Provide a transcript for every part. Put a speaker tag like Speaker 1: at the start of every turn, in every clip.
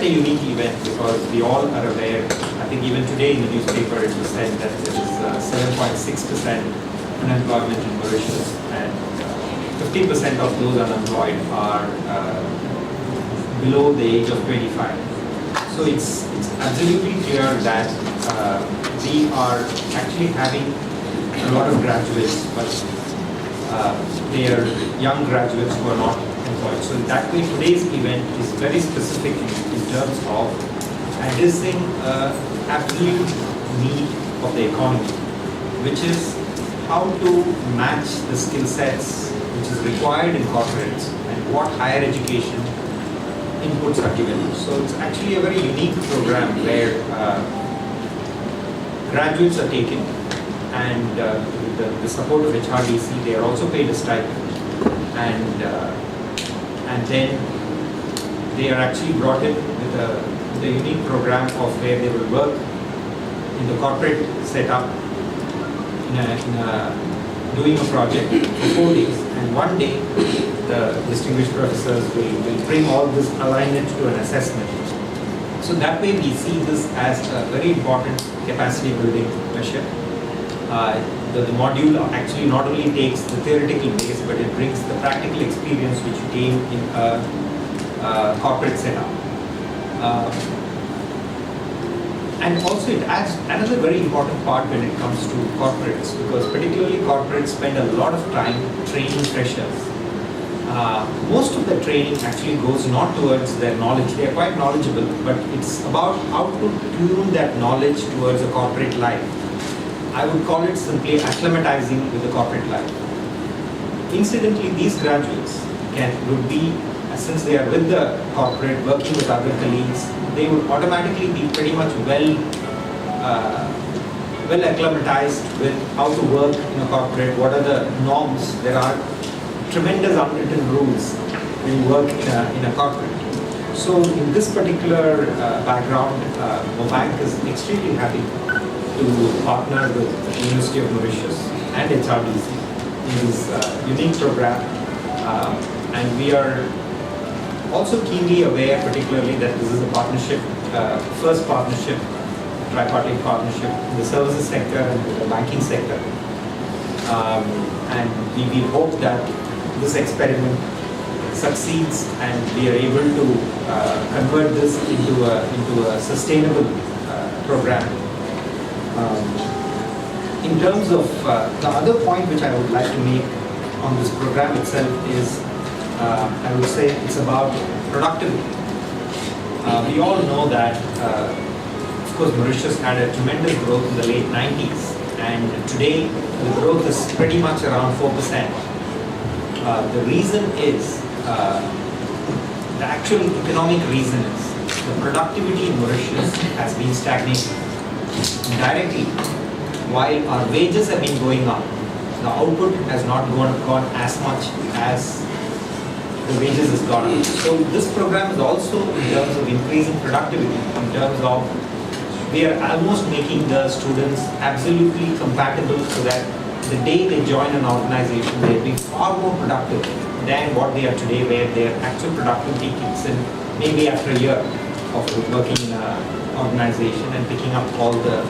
Speaker 1: a unique event because we all are aware, I think even today in the newspaper it was said that there is 7.6% unemployment in Mauritius, and 50% of those unemployed are below the age of 25. So it's absolutely clear that we are actually having a lot of graduates, but they are young graduates who are not employed. So in that way, today's event is very specific in terms of addressing absolute need of the economy, which is how to match the skill sets which is required in corporates and what higher education inputs are given. So it's actually a very unique program where graduates are taken, and with the support of HRDC, they are also paid a stipend, and then they are actually brought in with a unique program of where they will work in the corporate setup doing a project for 4 days, and 1 day the distinguished professors will bring all this, align it to an assessment. So that way we see this as a very important capacity building measure. The module actually not only takes the theoretical base, but it brings the practical experience which you gain in a corporate setup. And also it adds another very important part when it comes to corporates, because particularly corporates spend a lot of time training freshers. Most of the training actually goes not towards their knowledge. They are quite knowledgeable, but it's about how to tune that knowledge towards a corporate life. I would call it simply acclimatizing with the corporate life. Incidentally, these graduates would be, since they are with the corporate, working with other colleagues, they would automatically be pretty much well acclimatized with how to work in a corporate, what are the norms. There are tremendous unwritten rules when you work in a corporate. So in this particular background, MauBank is extremely happy to partner with the University of Mauritius and HRDC in this unique program, and we are also keenly aware particularly that this is a partnership, first partnership, tripartite partnership in the services sector and the banking sector, and we hope that this experiment succeeds and we are able to convert this into a sustainable program. In terms of the other point which I would like to make on this program itself is, I would say it's about productivity. We all know that, of course, Mauritius had a tremendous growth in the late 90s, and today the growth is pretty much around 4%. The reason is, the actual economic reason is, the productivity in Mauritius has been stagnating. Directly, while our wages have been going up, the output has not gone as much as the wages has gone up. So this program is also in terms of increasing productivity, in terms of we are almost making the students absolutely compatible so that the day they join an organization, they'll be far more productive than what they are today, where their actual productivity kicks in maybe after a year of working in an organization and picking up all the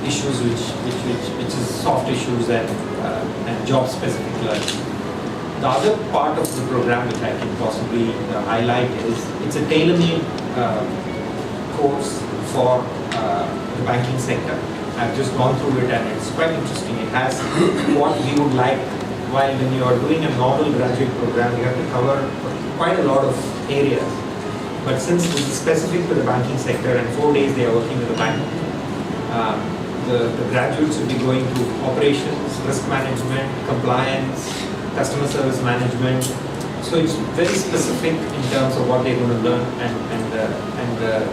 Speaker 1: issues which is soft issues and job specific learning. The other part of the program which I can possibly highlight is it's a tailor-made course for the banking sector. I've just gone through it and it's quite interesting. It has what we would like, while when you are doing a normal graduate program, you have to cover quite a lot of areas. But since this is specific to the banking sector and 4 days they are working with the bank, the graduates will be going through operations, risk management, compliance, customer service management. So it's very specific in terms of what they're going to learn, and the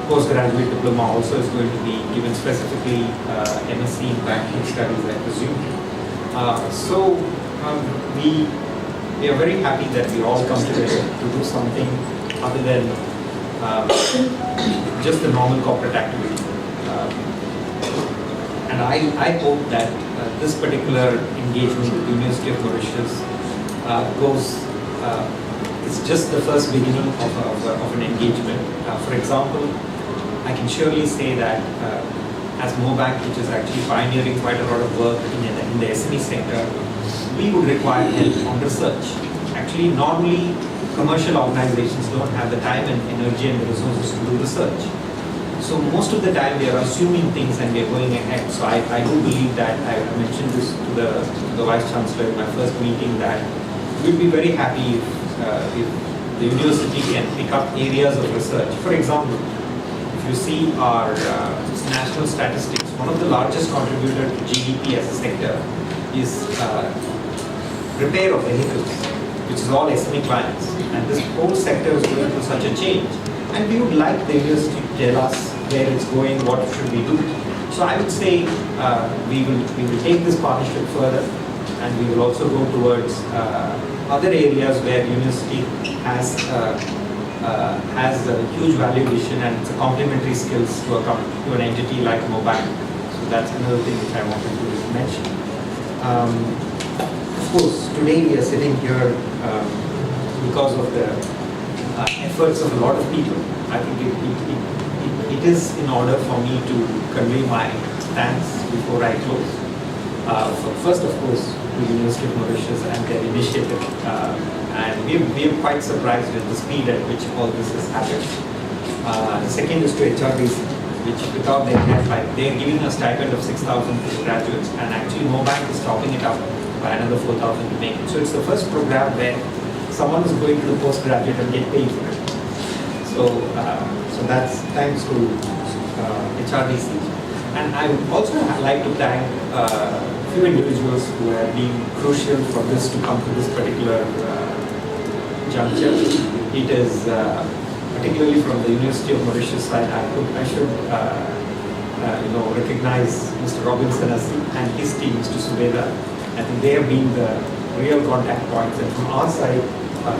Speaker 1: postgraduate diploma also is going to be given specifically MSc in banking studies, I presume. We are very happy that we all come together to do something other than just the normal corporate activity. And I hope that this particular engagement with the University of Mauritius goes it's just the first beginning of an engagement. For example, I can surely say that as MauBank, which is actually pioneering quite a lot of work in the SME sector, we would require help on research. Actually, normally commercial organizations don't have the time and energy and the resources to do research. So most of the time we are assuming things and we are going ahead. So I do believe that, I mentioned this to the Vice Chancellor in my first meeting, that we'd be very happy if the university can pick up areas of research. For example, if you see our national statistics, one of the largest contributors to GDP as a sector is repair of vehicles, which is all SME clients. And this whole sector is going through such a change. And we would like the university to tell us where it's going, what should we do. So I would say we will take this partnership further, and we will also go towards other areas where university has a huge value addition and it's a complementary skills to an entity like MauBank. So that's another thing which I wanted to mention. Of course, today we are sitting here because of the efforts of a lot of people. I think it is in order for me to convey my thanks before I close. First, of course, to the University of Maurice and their initiative. And we are quite surprised with the speed at which all this has happened. The second is to HRDC, which without their help, they are giving a stipend of 6,000 graduates, and actually MauBank is topping it up by another 4,000 to make it. So it's the first program where someone is going to the postgraduate and get paid for it. So that's thanks to HRDC. And I would also like to thank a few individuals who have been crucial for this to come to this particular juncture. It is particularly from the University of Maurice side. I should recognize Mr. Robinson and his team, Mr. Subeda. I think they have been the real contact points. And from our side,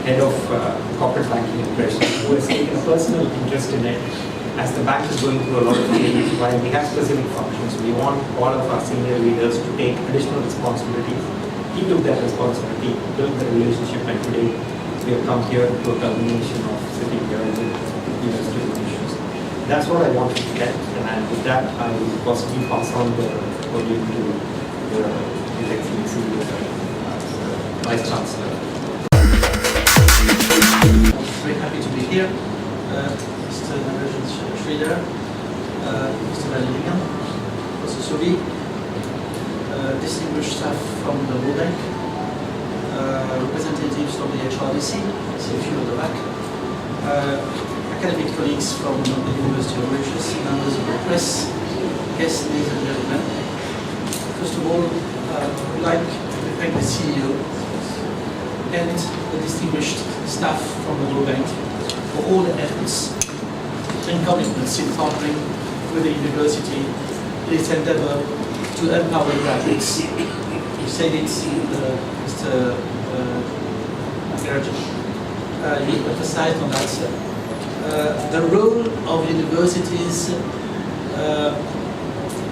Speaker 1: head of corporate banking and treasury, who has taken a personal interest in it. As the bank is going through a lot of change, while we have specific functions, we want all of our senior leaders to take additional responsibilities. He took that responsibility, built the relationship, and today we have come here to a culmination of sitting here with University of Maurice. That's what I wanted to get, and with that, I will possibly pass on the podium to His Excellency, Vice Chancellor.
Speaker 2: Very happy to be here. Mr. Narendra Sridhar, Mr. Valerian, Mr. Sobi, distinguished staff from the MauBank, representatives from the HRDC, I see a few at the back, academic colleagues from the University of Maurice, members of the press, guests, ladies and gentlemen. First of all, I would like to thank the CEO and the distinguished staff from the MauBank for all the efforts and commitments in partnering with the university in its endeavor to empower graduates. You said it, Mr. Agarwal, you emphasized on that. The role of universities,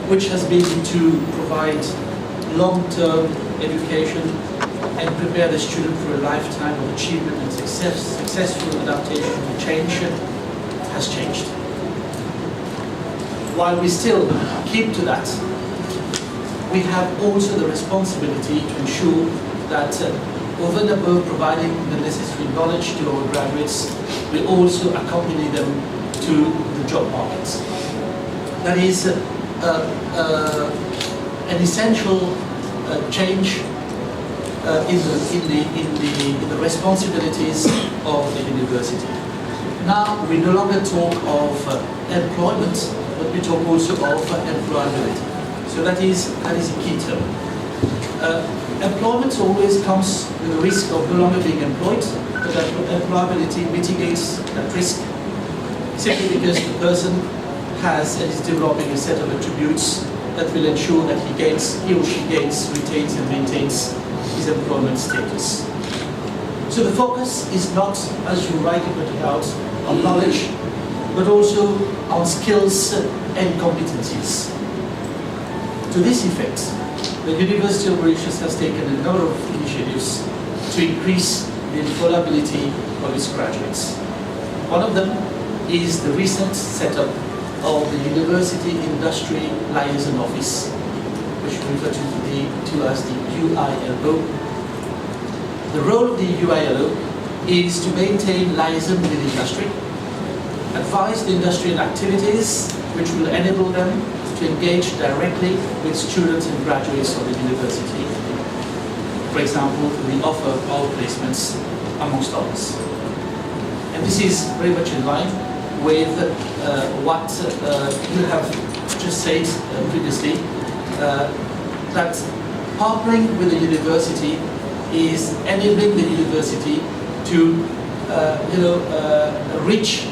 Speaker 2: which has been to provide long-term education and prepare the student for a lifetime of achievement and successful adaptation to change, has changed. While we still keep to that, we have also the responsibility to ensure that over and above providing the necessary knowledge to our graduates, we also accompany them to the job markets. That is an essential change in the responsibilities of the university. Now we no longer talk of employment, but we talk also of employability. So that is a key term. Employment always comes with the risk of no longer being employed, but that employability mitigates that risk simply because the person has and is developing a set of attributes that will ensure that he or she gains, retains and maintains his employment status. So the focus is not, as you rightly pointed out, on knowledge, but also on skills and competencies. To this effect, the University of Maurice has taken a number of initiatives to increase the employability of its graduates. One of them is the recent setup of the University Industry Liaison Office, which we refer to as the UILO. The role of the UILO is to maintain liaison with industry, advise the industry on activities which will enable them to engage directly with students and graduates of the university. For example, the offer of placements, amongst others. And this is very much in line with what you have just said previously, that partnering with the university is enabling the university to reach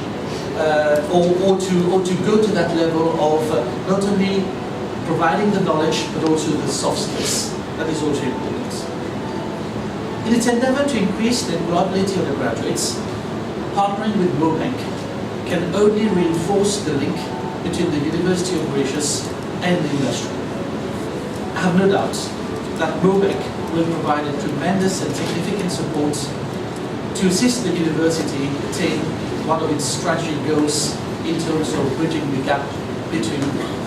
Speaker 2: or to go to that level of not only providing the knowledge but also the soft skills. That is also important. In its endeavor to increase the employability of the graduates, partnering with MauBank can only reinforce the link between the University of Mauritius and the industry. I have no doubt that MauBank will provide a tremendous and significant support to assist the university attain one of its strategic goals in terms of bridging the gap between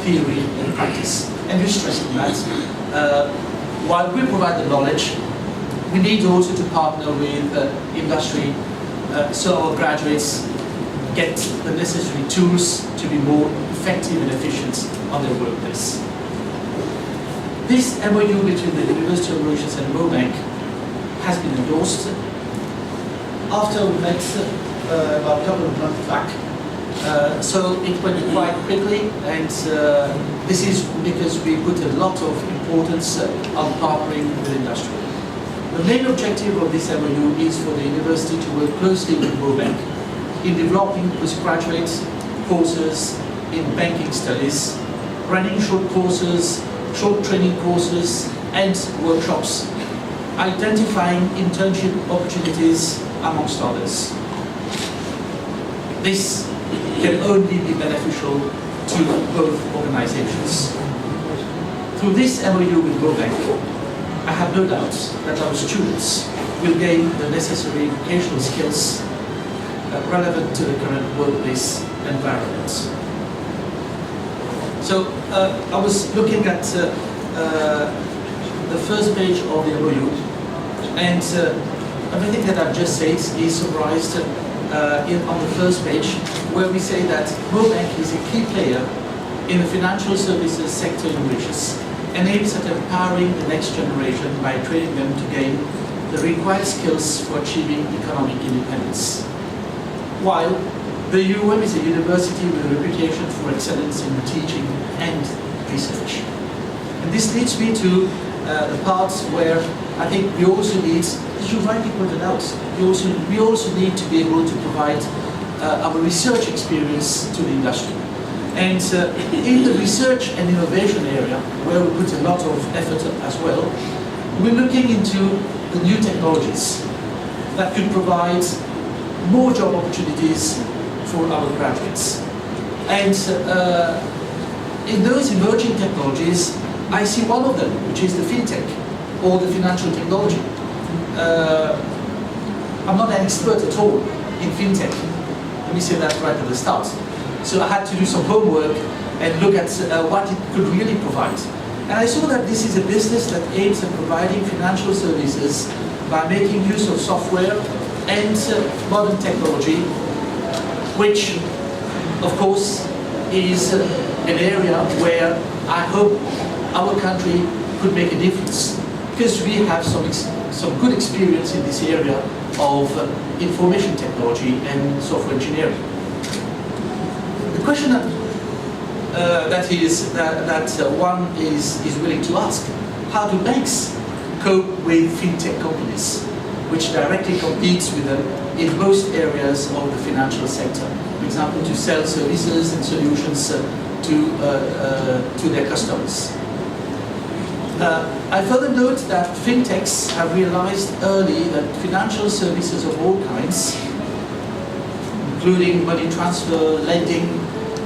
Speaker 2: theory and practice. And we stress on that. While we provide the knowledge, we need also to partner with industry so our graduates get the necessary tools to be more effective and efficient on their workplace. This MoU between the University of Mauritius and MauBank has been endorsed after we met about a couple of months back. So it went quite quickly, and this is because we put a lot of importance on partnering with industry. The main objective of this MoU is for the university to work closely with MauBank in developing postgraduate courses in banking studies, running short courses, short training courses and workshops, identifying internship opportunities amongst others. This can only be beneficial to both organizations. Through this MoU with MauBank, I have no doubt that our students will gain the necessary vocational skills relevant to the current workplace environment. So I was looking at the first page of the MoU, and everything that I've just said is summarized on the first page, where we say that MauBank is a key player in the financial services sector in Mauritius and aims at empowering the next generation by training them to gain the required skills for achieving economic independence. While the UM is a university with a reputation for excellence in teaching and research. And this leads me to the parts where I think we also need, as you rightly pointed out, we also need to be able to provide our research experience to the industry. And in the research and innovation area, where we put a lot of effort as well, we're looking into the new technologies that could provide more job opportunities for our graduates. And in those emerging technologies, I see one of them, which is the fintech, or the financial technology. I'm not an expert at all in fintech. Let me say that right at the start. So I had to do some homework and look at what it could really provide. And I saw that this is a business that aims at providing financial services by making use of software and modern technology, which, of course, is an area where I hope our country could make a difference, because we have some good experience in this area of information technology and software engineering. The question that one is willing to ask: how do banks cope with fintech companies, which directly competes with them in most areas of the financial sector? For example, to sell services and solutions to their customers. I further note that fintechs have realized early that financial services of all kinds, including money transfer, lending,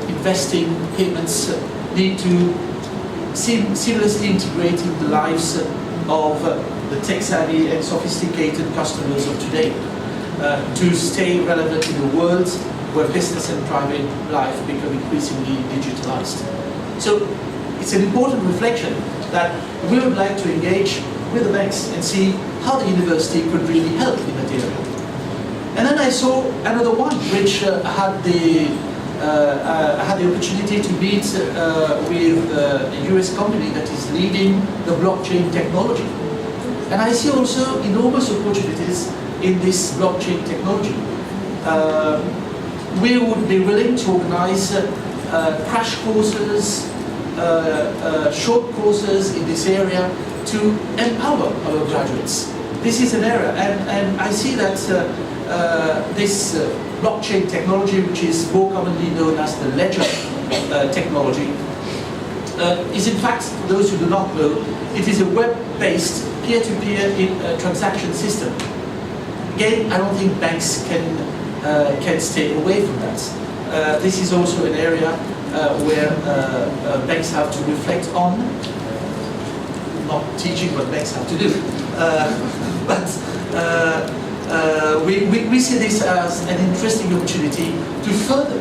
Speaker 2: investing, payments, need to seamlessly integrate in the lives of the tech-savvy and sophisticated customers of today, to stay relevant in a world where business and private life become increasingly digitalized. So it's an important reflection that we would like to engage with the banks and see how the university could really help in that area. And then I saw another one, which I had the opportunity to meet with a US company that is leading the blockchain technology. And I see also enormous opportunities in this blockchain technology. We would be willing to organize crash courses, short courses in this area to empower our graduates. This is an area, and I see that this blockchain technology, which is more commonly known as the ledger technology, is in fact, for those who do not know, it is a web-based peer-to-peer transaction system. Again, I don't think banks can stay away from that. This is also an area where banks have to reflect on, not teaching what banks have to do, but we see this as an interesting opportunity to further,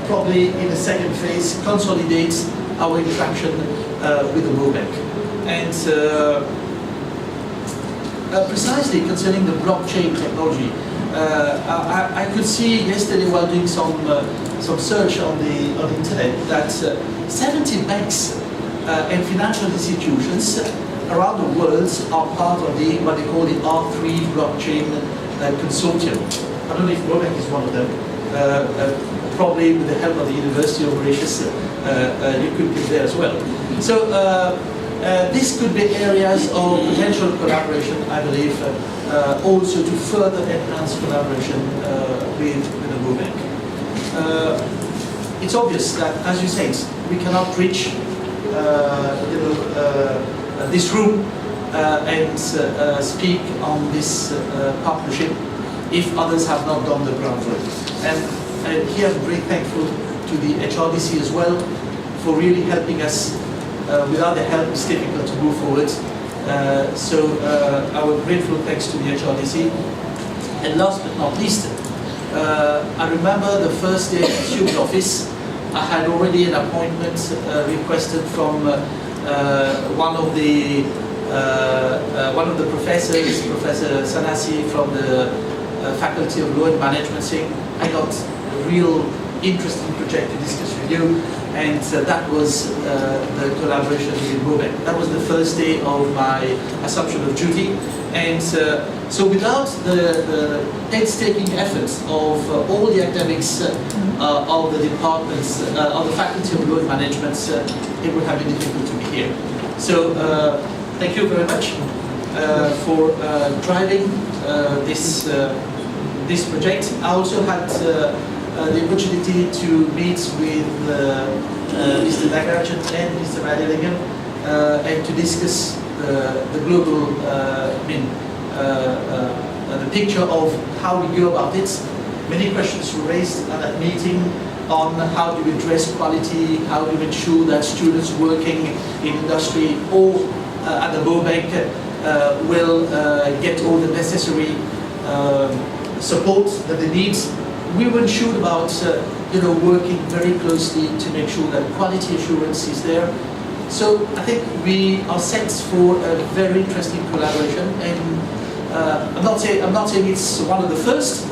Speaker 2: probably in a second phase, consolidate our interaction with the MauBank. And precisely concerning the blockchain technology, I could see yesterday while doing some search on the internet that 70 banks and financial institutions around the world are part of what they call the R3 blockchain consortium. I don't know if MauBank is one of them. Probably with the help of the University of Maurice, you could be there as well. So this could be areas of potential collaboration, I believe, also to further enhance collaboration with the MauBank. It's obvious that, as you said, we cannot reach this room and speak on this partnership if others have not done the groundwork. And here I'm very thankful to the HRDC as well for really helping us. Without their help, it's difficult to move forward. So our grateful thanks to the HRDC. And last but not least, I remember the first day at the student office, I had already an appointment requested from one of the professors, Professor Sanasi from the Faculty of Law and Management, saying, I got a real interesting project to discuss with you. And that was the collaboration with MauBank. That was the first day of my assumption of duty. And so without the painstaking efforts of all the academics of the departments, of the Faculty of Law and Management, it would have been difficult to be here. So thank you very much for driving this project. I also had the opportunity to meet with Mr. Dagarajan and Mr. Radeligan and to discuss the global, the picture of how we go about it. Many questions were raised at that meeting on how do we address quality, how do we ensure that students working in industry or at the MauBank will get all the necessary support that they need. We were ensured about working very closely to make sure that quality assurance is there. So I think we are set for a very interesting collaboration. And I'm not saying it's one of the first.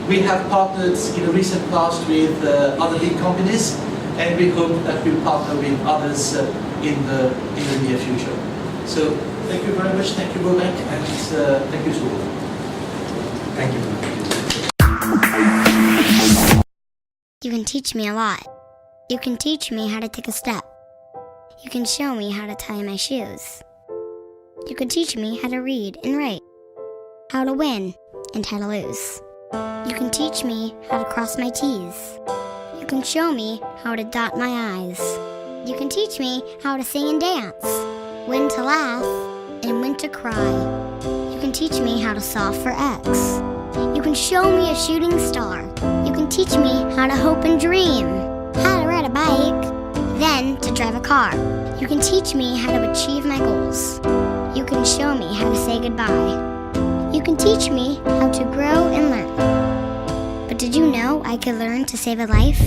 Speaker 2: We have partnered in the recent past with other big companies, and we hope that we'll partner with others in the near future. So thank you very much. Thank you, MauBank, and thank you to all.
Speaker 1: Thank you.
Speaker 3: You can teach me a lot. You can teach me how to take a step. You can show me how to tie my shoes. You can teach me how to read and write, how to win and how to lose. You can teach me how to cross my T's. You can show me how to dot my I's. You can teach me how to sing and dance, when to laugh and when to cry. You can teach me how to solve for X. You can show me a shooting star. You can teach me how to hope and dream, how to ride a bike, then to drive a car. You can teach me how to achieve my goals. You can show me how to say goodbye. You can teach me how to grow and learn. But did you know I could learn to save a life?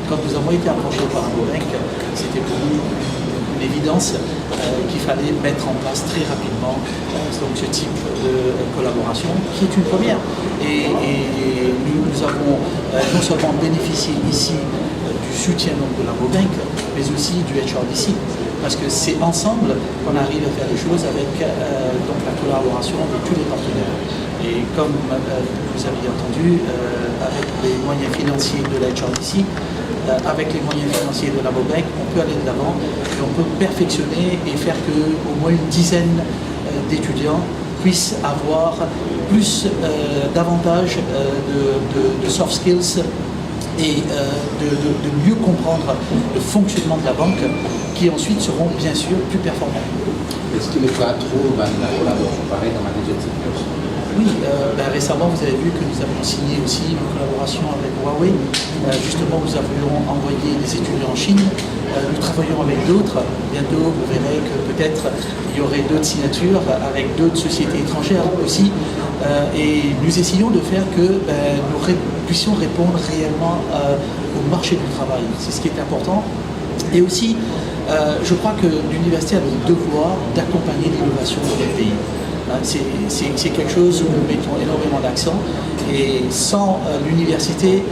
Speaker 2: Quand nous avons été approchés par MauBank, c'était pour nous une évidence qu'il fallait mettre en place très rapidement donc ce type de collaboration, qui est une première. Et nous avons non seulement bénéficié ici du soutien donc, de la MauBank, mais aussi du HRDC, parce que c'est ensemble qu'on arrive à faire des choses avec donc, la collaboration de tous les partenaires. Et comme vous avez entendu, avec les moyens financiers de la HRDC, avec les moyens financiers de la MauBank, on peut aller de l'avant et on peut perfectionner et faire qu'au moins une dizaine d'étudiants puissent avoir davantage de soft skills et de mieux comprendre le fonctionnement de la banque, qui ensuite seront bien sûr plus performants.
Speaker 4: Est-ce qu'il n'est pas trop la collaboration pareil dans ma budget?
Speaker 2: Oui, récemment vous avez vu que nous avons signé aussi une collaboration avec Huawei. Justement, nous avions envoyé des étudiants en Chine. Nous travaillons avec d'autres. Bientôt, vous verrez que peut-être il y aurait d'autres signatures avec d'autres sociétés étrangères aussi. Et nous essayons de faire que nous puissions répondre réellement au marché du travail. C'est ce qui est important. Et aussi, je crois que l'université a le devoir d'accompagner l'innovation dans le pays. C'est quelque chose où nous mettons énormément d'accent, et sans l'université,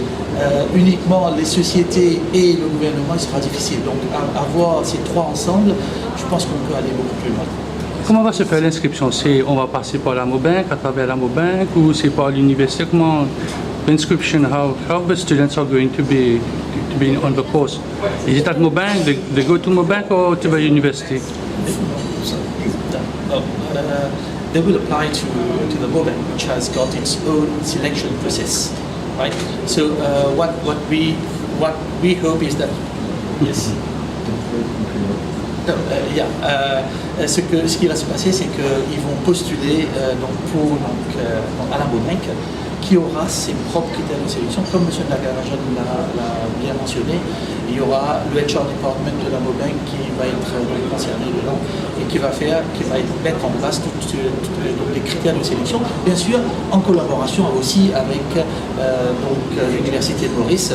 Speaker 2: uniquement les sociétés et le gouvernement, il sera difficile. Donc avoir ces trois ensemble, je pense qu'on peut aller beaucoup plus loin.
Speaker 5: Comment va se faire l'inscription? On va passer par la MauBank, à travers la MauBank, ou c'est par l'université? Comment l'inscription, how the students are going to be on the course? Is it at MauBank? They go to MauBank or to the university?
Speaker 2: They will apply to the MauBank, which has got its own selection process, right? So what we hope is that yes. Ce qui va se passer, c'est qu'ils vont postuler à la MauBank, qui aura ses propres critères de sélection. Comme M. Nagarajan l'a bien mentionné, il y aura le HR department de la MauBank qui va être concerné dedans et qui va mettre en place tous les critères de sélection, bien sûr en collaboration aussi avec l'Université de Maurice.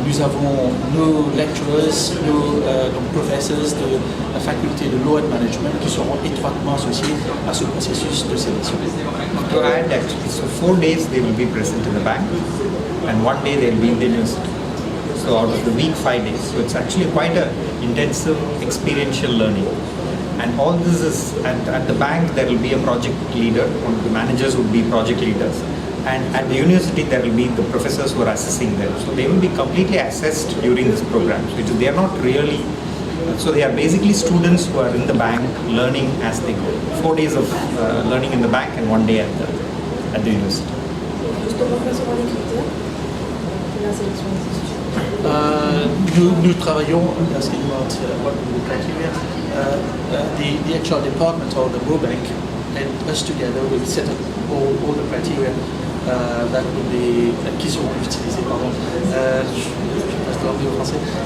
Speaker 2: Nous avons nos lecturers, nos professors de la faculté de Law and Management qui seront étroitement associés à ce processus de sélection.
Speaker 1: To add, actually, so 4 days they will be present in the bank, and 1 day they will be in the university. So out of the week, 5 days. So it's actually quite an intensive experiential learning. And all this is, at the bank there will be a project leader, one of the managers would be project leaders. And at the university there will be the professors who are assessing them. So they will be completely assessed during this program. So they are not really, so they are basically students who are in the bank learning as they go. 4 days of learning in the bank and 1 day at the university.
Speaker 2: Nous travaillons, asking about what the criteria, the HR department or the MauBank and us together will set up all the criteria that will be, qui seront utilisés,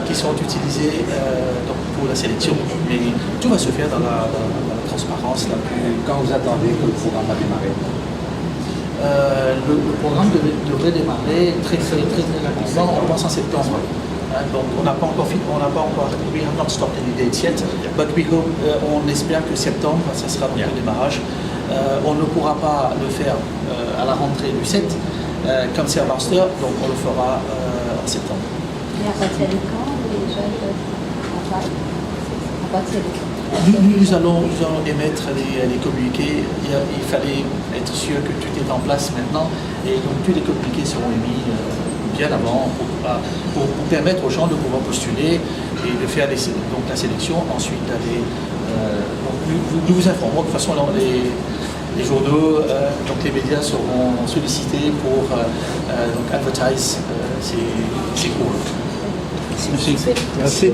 Speaker 2: qui seront utilisés donc pour la sélection. Mais tout va se faire dans la transparence la plus.
Speaker 4: Quand vous attendez que le programme va démarrer?
Speaker 2: Le programme devrait démarrer très rapidement, on pense en septembre. Donc on n'a pas encore fini, we have not stopped any dates yet, but we hope, on espère que septembre, ça sera donc le démarrage. On ne pourra pas le faire à la rentrée du 7, comme c'est un master, donc on le fera en septembre.
Speaker 6: Et à partir de quand les jeunes travaillent? À partir de quand?
Speaker 2: Nous allons émettre les communiqués. Il fallait être sûr que tout est en place maintenant, et donc tous les communiqués seront émis bien avant pour permettre aux gens de pouvoir postuler et de faire donc la sélection, ensuite d'aller. Nous vous informerons. De toute façon, les journaux, donc les médias seront sollicités pour donc advertise ces cours.
Speaker 5: Merci.
Speaker 2: Merci.